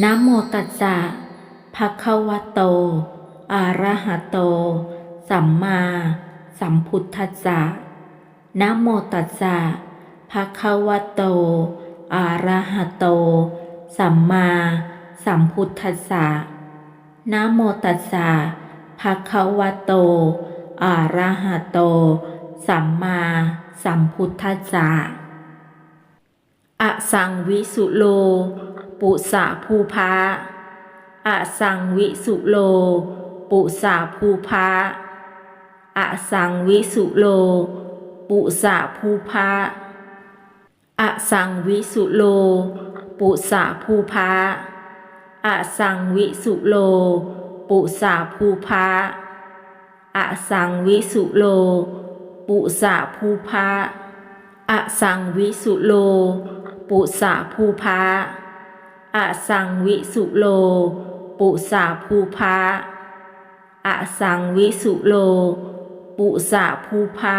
นะโมตัสสะภะคะวะโตอะระหะโตสัมมาสัมพุทธัสสะนะโมตัสสะภะคะวะโตอะระหะโตสัมมาสัมพุทธัสสะนะโมตัสสะภะคะวะโตอะระหะโตสัมมาสัมพุทธัสสะอะสังวิสุโลปุสะภูภาอะสังวิสุโลปุสะภูภาอะสังวิสุโลปุสะภูภาอะสังวิสุโลปุสะภูภาอะสังวิสุโลปุสะภูภาอะสังวิสุโลปุสะภูภาอะสังวิสุโลปุสะภูภาอะสังวิสุโลปุสะภูภาอะสังวิสุโลปุสะภูภา